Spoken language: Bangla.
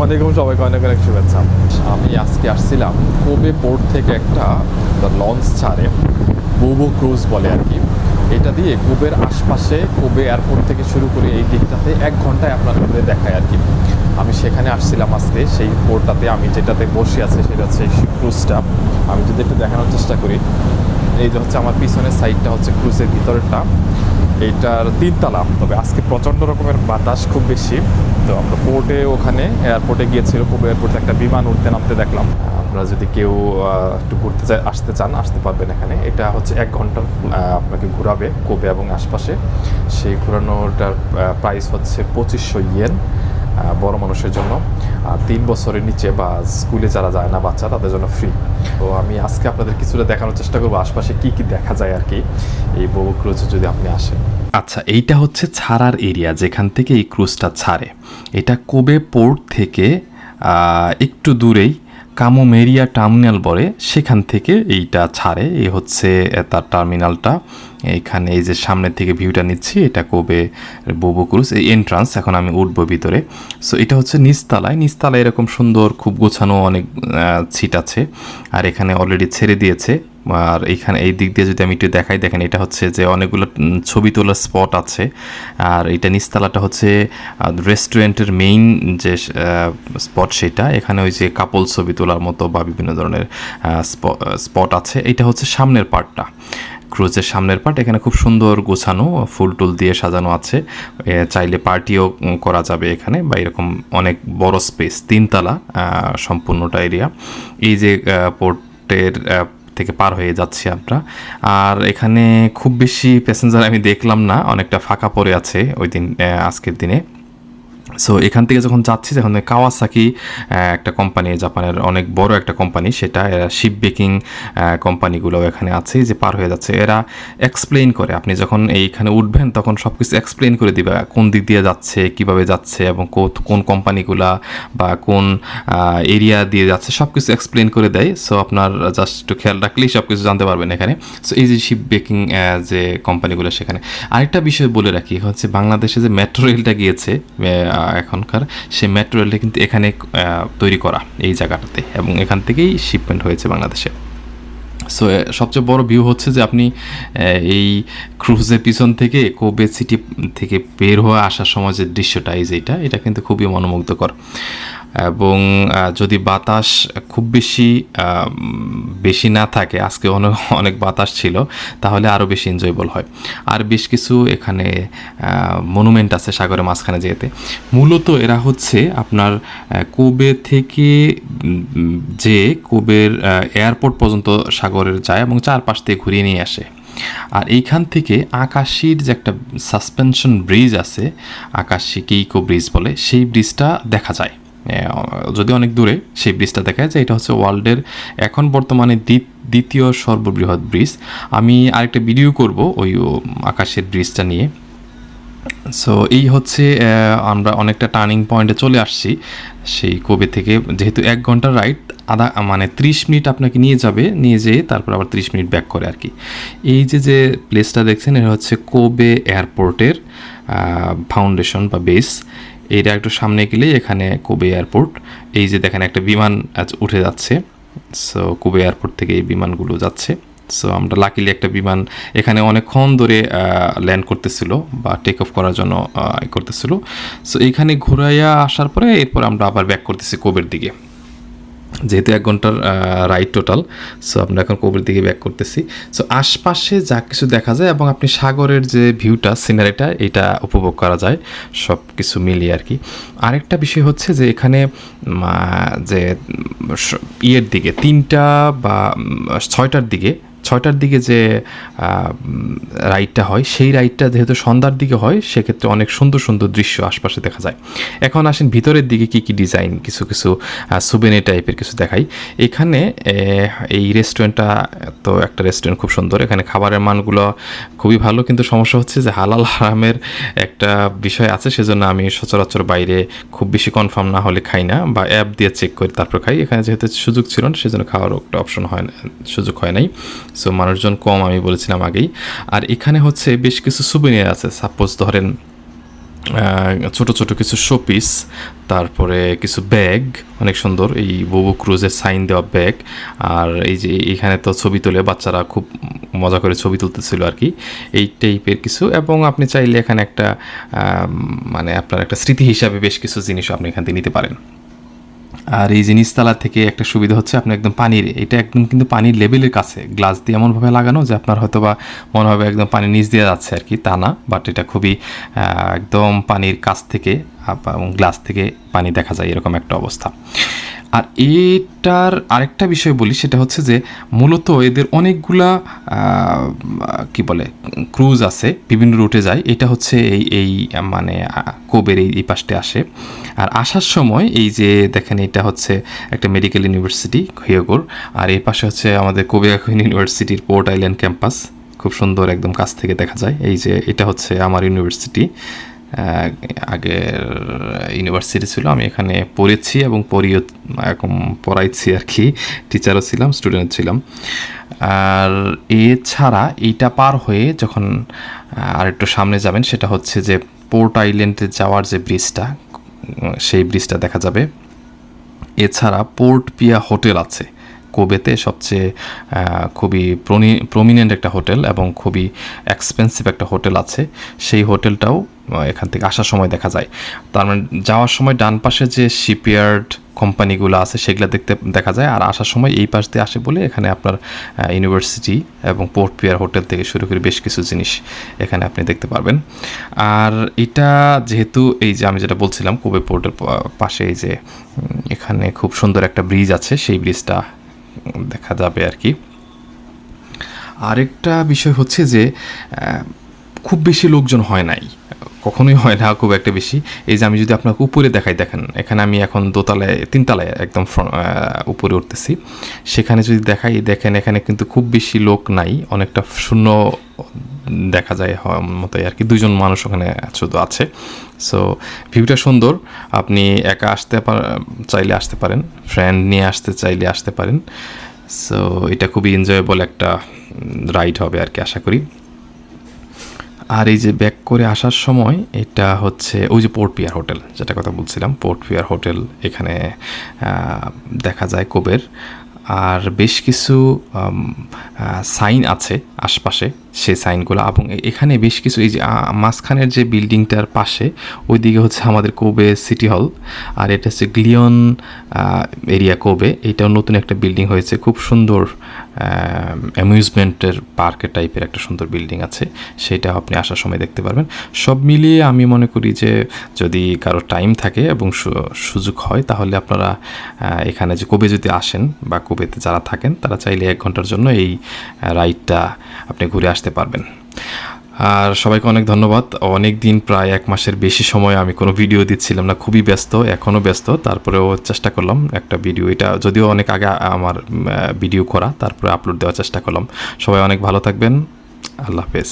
আলাইকুম, সবাইকে অনেক অনেক শুভেচ্ছা। আমি আজকে আসছিলাম কোবে পোর্ট থেকে একটা লঞ্চ ছাড়ে, বোবো ক্রুজ বলে আর কি। এটা দিয়ে কোবের আশপাশে, কোবে এয়ারপোর্ট থেকে শুরু করে এই দিকটাতে 1 ঘন্টায় আপনার ঘুরে দেখায় আর কি। আমি সেখানে আসছিলাম আজকে, সেই পোর্টটাতে আমি যেটাতে বসে আছে সেটা হচ্ছে ক্রুজটা। আমি যদি একটু দেখানোর চেষ্টা করি, এই যে হচ্ছে আমার পিছনের সাইডটা হচ্ছে ক্রুজের ভিতরেরটা, এইটার 3 তলা। তবে আজকে প্রচণ্ড রকমের বাতাস খুব বেশি। তো আমরা পোর্টে, ওখানে এয়ারপোর্টে গিয়েছিল, কোবে এয়ারপোর্টে একটা বিমান উঠতে নামতে দেখলাম। আপনারা যদি কেউ একটু ঘুরতে আসতে চান, আসতে পারবেন এখানে। এটা হচ্ছে 1 ঘন্টার আপনাকে ঘোরাবে কোবে এবং আশপাশে। সেই ঘোরানোটার প্রাইস হচ্ছে 2500 ইয়েন বড় মানুষের জন্য, আর 3 বছরের নিচে বা স্কুলে যারা যায় না বাচ্চা, তাদের জন্য ফ্রি। তো আমি আজকে আপনাদের কিছুটা দেখানোর চেষ্টা করবো আশপাশে কী কী দেখা যায় আর কি এই বোবো ক্রুজে যদি আপনি আসেন। আচ্ছা, এইটা হচ্ছে ছাড়ার এরিয়া, যেখান থেকে এই ক্রুজটা ছাড়ে। এটা কোবে পোর্ট থেকে একটু দূরেই কামোমেরিয়া টার্মিনাল বলে, সেখান থেকে এইটা ছাড়ে। এই হচ্ছে তার টার্মিনালটা। এইখানে এই যে সামনের থেকে ভিউটা নিচ্ছি, এটা কোবে বোবো ক্রুজ, এই এন্ট্রান্স। এখন আমি উঠবো ভিতরে। সো এটা হচ্ছে নিচতলায়। নিচতলায় এরকম সুন্দর, খুব গোছানো অনেক সিট আছে, আর এখানে অলরেডি ছেড়ে দিয়েছে। আর এইখানে এই দিক দিয়ে যদি আমি একটু দেখাই, দেখেন এটা হচ্ছে যে অনেকগুলো ছবি তোলার স্পট আছে। আর এটা নিচতলাটা হচ্ছে রেস্টুরেন্টের মেইন যে স্পট, সেটা এখানে ওই যে কাপল ছবি তোলার মতো বা বিভিন্ন ধরনের স্পট আছে। এটা হচ্ছে সামনের পার্টটা, ক্রুজের সামনের পার্ট। এখানে খুব সুন্দর গোছানো, ফুল টুল দিয়ে সাজানো আছে। চাইলে পার্টিও করা যাবে এখানে, বা এরকম অনেক বড় স্পেস, 3 তলা সম্পূর্ণটা এরিয়া। এই যে পোর্টের থেকে পার হয়ে যাচ্ছি আমরা। আর এখানে খুব বেশি প্যাসেঞ্জার আমি দেখলাম না, অনেকটা ফাঁকা পড়ে আছে ওই দিন, আজকের দিনে। সো এখান থেকে যখন যাচ্ছি, যখন কাওয়াসাকি একটা কোম্পানি, জাপানের অনেক বড় একটা কোম্পানি, সেটা শিপ বেকিং কোম্পানিগুলো এখানে আছে, যে পার হয়ে যাচ্ছে। এরা এক্সপ্লেইন করে, আপনি যখন এইখানে উঠবেন তখন সব কিছু এক্সপ্লেইন করে দিবে, কোন দিক দিয়ে যাচ্ছে, কিভাবে যাচ্ছে, এবং কোন কোম্পানিগুলা বা কোন এরিয়া দিয়ে যাচ্ছে, সব কিছু এক্সপ্লেইন করে দেয়। সো আপনার জাস্ট একটু খেয়াল রাখলেই সব কিছু জানতে পারবেন এখানে। সো এই যে শিপ বেকিং যে কোম্পানিগুলো সেখানে। আরেকটা বিষয় বলে রাখি, হচ্ছে বাংলাদেশে যে মেট্রো রেলটা গিয়েছে এখনকার, সেই মেট্রো রেলটা কিন্তু এখানে তৈরি করা, এই জায়গাটাতে, এবং এখান থেকেই শিপমেন্ট হয়েছে বাংলাদেশে। সো সবচেয়ে বড় ভিউ হচ্ছে যে আপনি এই ক্রুজের পিছন থেকে কোবে সিটি থেকে বের হয়ে আসার সময় যে দৃশ্যটা, এই যে এটা কিন্তু খুবই মনোমুগ্ধকর। এবং যদি বাতাস খুব বেশি না থাকে, আজকে অনেক বাতাস ছিল, তাহলে আরও বেশি এনজয়েবল হয়। আর বেশ কিছু এখানে মনুমেন্ট আছে সাগরের মাঝখানে যেতে। মূলত এরা হচ্ছে আপনার কোবে থেকে যে কোবের এয়ারপোর্ট পর্যন্ত সাগরের যায় এবং চারপাশ থেকে ঘুরিয়ে নিয়ে আসে। আর এইখান থেকে আকাশির যে একটা সাসপেনশন ব্রিজ আছে, আকাশি কেইকো ব্রিজ বলে, সেই ব্রিজটা দেখা যায়। যদি অনেক দূরে, সেই ব্রিজটা দেখা যায়। এটা হচ্ছে ওয়ার্ল্ডের এখন বর্তমানে দ্বিতীয় সর্ববৃহৎ ব্রিজ। আমি আরেকটা ভিডিও করব ওই আকাশের ব্রিজটা নিয়ে। সো এই হচ্ছে আমরা অনেকটা টার্নিং পয়েন্টে চলে আসছি সেই কোবে থেকে। যেহেতু 1 ঘন্টার রাইড, মানে 30 মিনিট আপনাকে নিয়ে যেয়ে তারপর আবার 30 মিনিট ব্যাক করে আর কি। এই যে প্লেসটা দেখছেন, এটা হচ্ছে কোবে এয়ারপোর্টের ফাউন্ডেশন বা বেস। এইটা একটু সামনে গেলেই এখানে কোবে এয়ারপোর্ট। এই যে দেখেন একটা বিমান উঠে যাচ্ছে। সো কোবে এয়ারপোর্ট থেকে এই বিমানগুলো যাচ্ছে। সো আমরা লাকিলি একটা বিমান এখানে অনেকক্ষণ ধরে ল্যান্ড করতেছিল বা টেক অফ করার জন্য করতেছিল। সো এইখানে ঘুরাইয়া আসার পরে এরপর আমরা আবার ব্যাক করতেছি কোবের দিকে, যেহেতু 1 ঘন্টার রাইড টোটাল। সো আমরা এখন কোবের দিকে ব্যাক করতেছি। সো আশপাশে যা কিছু দেখা যায়, এবং আপনি সাগরের যে ভিউটা, সিনারিটা, এটা উপভোগ করা যায় সব কিছু মিলিয়ে আর কি। আরেকটা বিষয় হচ্ছে যে এখানে যে ইয়ের দিকে 3টা বা 6টার দিকে যে রাইডটা হয়, সেই রাইডটা যেহেতু সন্ধ্যার দিকে হয়, সেক্ষেত্রে অনেক সুন্দর সুন্দর দৃশ্য আশপাশে দেখা যায়। এখন আসেন ভিতরের দিকে কী ডিজাইন, কিছু সুবেনির টাইপের কিছু দেখাই। এখানে এই রেস্টুরেন্টটা, তো একটা রেস্টুরেন্ট খুব সুন্দর, এখানে খাবারের মানগুলো খুবই ভালো, কিন্তু সমস্যা হচ্ছে যে হালাল হারামের একটা বিষয় আছে, সেজন্য আমি সচরাচর বাইরে খুব বেশি কনফার্ম না হলে খাই না, বা অ্যাপ দিয়ে চেক করে তারপর খাই। এখানে যেহেতু সুযোগ ছিল না, সেজন্য খাওয়ার একটা অপশন সুযোগ হয় নাই। সো মানুষজন কম, আমি বলেছিলাম আগেই। আর এখানে হচ্ছে বেশ কিছু সুবিনিয়ার আছে। সাপোজ ধরেন ছোট ছোট কিছু শোপিস, তারপরে কিছু ব্যাগ অনেক সুন্দর, এই বুবু ক্রুজের সাইন দেওয়া ব্যাগ। আর এই যে এখানে তো ছবি তুলে বাচ্চারা খুব মজা করে ছবি তুলতেছিল আর কি, এই টাইপের কিছু। এবং আপনি চাইলে এখানে একটা মানে আপনার একটা স্মৃতি হিসাবে বেশ কিছু জিনিসও আপনি এখান থেকে নিতে পারেন। আর এই যে নিচতলা থেকে একটা সুবিধা হচ্ছে আপনি একদম পানির, এটা একদম কিন্তু পানির লেভেলের কাছে, গ্লাস দিয়ে এমনভাবে লাগানো যে আপনার হয়তো বা মনে হবে একদম পানির নিচ দিয়ে যাচ্ছে আর কি, তা না, বাট এটা খুবই একদম পানির কাছ থেকে এবং গ্লাস থেকে পানি দেখা যায় এরকম একটা অবস্থা। আর এটার আরেকটা বিষয় বলি, সেটা হচ্ছে যে মূলত এদের অনেকগুলা কি বলে ক্রুজ আছে, বিভিন্ন রুটে যায়। এটা হচ্ছে এই মানে কোবের এই পাশে আসে। আর আসার সময় এই যে দেখেন, এটা হচ্ছে একটা মেডিকেল ইউনিভার্সিটি হিয়োগোর, আর এই পাশে হচ্ছে আমাদের কোবে ইউনিভার্সিটির পোর্ট আইল্যান্ড ক্যাম্পাস, খুব সুন্দর একদম কাছ থেকে দেখা যায়। এই যে এটা হচ্ছে আমার ইউনিভার্সিটি, আগের ইউনিভার্সিটি ছিল, আমি এখানে পড়েছি এবং এখন পড়াইছি আর কি, টিচারও ছিলাম, স্টুডেন্ট ছিলাম। আর এছাড়া এইটা পার হয়ে যখন আর একটু সামনে যাবেন, সেটা হচ্ছে যে পোর্ট আইল্যান্ডে যাওয়ার যে ব্রিজটা, সেই ব্রিজটা দেখা যাবে। এছাড়া পোর্ট পিয়া হোটেল আছে কোবেতে, সবচেয়ে খুবই প্রমিনেন্ট একটা হোটেল এবং খুবই এক্সপেন্সিভ একটা হোটেল আছে, সেই হোটেলটাও এখান থেকে আসার সময় দেখা যায়। তার মানে যাওয়ার সময় ডান পাশে যে শিপইয়ার্ড কোম্পানিগুলো আছে সেগুলো দেখা যায়, আর আসার সময় এই পাশ দিয়ে আসে বলে এখানে আপনার ইউনিভার্সিটি এবং পোর্ট পিয়ার হোটেল থেকে শুরু করে বেশ কিছু জিনিস এখানে আপনি দেখতে পারবেন। আর এটা যেহেতু এই যে আমি যেটা বলছিলাম কোবে পোর্টের পাশে এই যে এখানে খুব সুন্দর একটা ব্রিজ আছে, সেই ব্রিজটা দেখা যাবে আর কি। আরেকটা বিষয় হচ্ছে যে খুব বেশি লোকজন হয় নাই, কখনোই হয় না খুব একটা বেশি। এই যে আমি যদি আপনাকে উপরে দেখাই, দেখেন এখানে আমি এখন তিনতলায় একদম উপরে উঠতেছি, সেখানে যদি দেখাই, দেখেন এখানে কিন্তু খুব বেশি লোক নাই, অনেকটা শূন্য দেখা যায় মতোই আর কি, 2জন মানুষ ওখানে শুধু আছে। সো ভিউটা সুন্দর, আপনি একা চাইলে আসতে পারেন, ফ্রেন্ড নিয়ে আসতে চাইলে আসতে পারেন। সো এটা খুবই এনজয়েবল একটা রাইড হবে আর কি, আশা করি। আর এই যে ব্যাক করে আসার সময় এটা হচ্ছে ওই যে পোর্ট পিয়ার হোটেল, যেটা কথা বলছিলাম, পোর্ট পিয়ার হোটেল এখানে দেখা যায় কোবের। আর বেশ কিছু সাইন আছে আশপাশে, সেই সাইনগুলো, এবং এখানে বেশ কিছু এই যে মাঝখানের যে বিল্ডিংটার পাশে ওইদিকে হচ্ছে আমাদের কোবে সিটি হল, আর এটা হচ্ছে গ্লিয়ন এরিয়া কোবে, এইটাও নতুন একটা বিল্ডিং হয়েছে, খুব সুন্দর অ্যামিউজমেন্টের পার্কের টাইপের একটা সুন্দর বিল্ডিং আছে, সেটা আপনি আসার সময় দেখতে পারবেন। সব মিলিয়ে আমি মনে করি যে যদি কারো টাইম থাকে এবং সুযোগ হয়, তাহলে আপনারা এখানে যে কোবে যদি আসেন বা কোবেতে যারা থাকেন, তারা চাইলে 1 ঘন্টার জন্য এই রাইডটা আপনি ঘুরে আসতে পারবেন। আর সবাইকে অনেক ধন্যবাদ। অনেক দিন, প্রায় 1 মাসের বেশি সময় আমি কোনো ভিডিও দিচ্ছিলাম না, খুবই ব্যস্ত, এখনও ব্যস্ত, তারপরেও চেষ্টা করলাম একটা ভিডিও, এটা যদিও অনেক আগে আমার ভিডিও করা, তারপরে আপলোড দেওয়ার চেষ্টা করলাম। সবাই অনেক ভালো থাকবেন, আল্লাহ হাফেজ।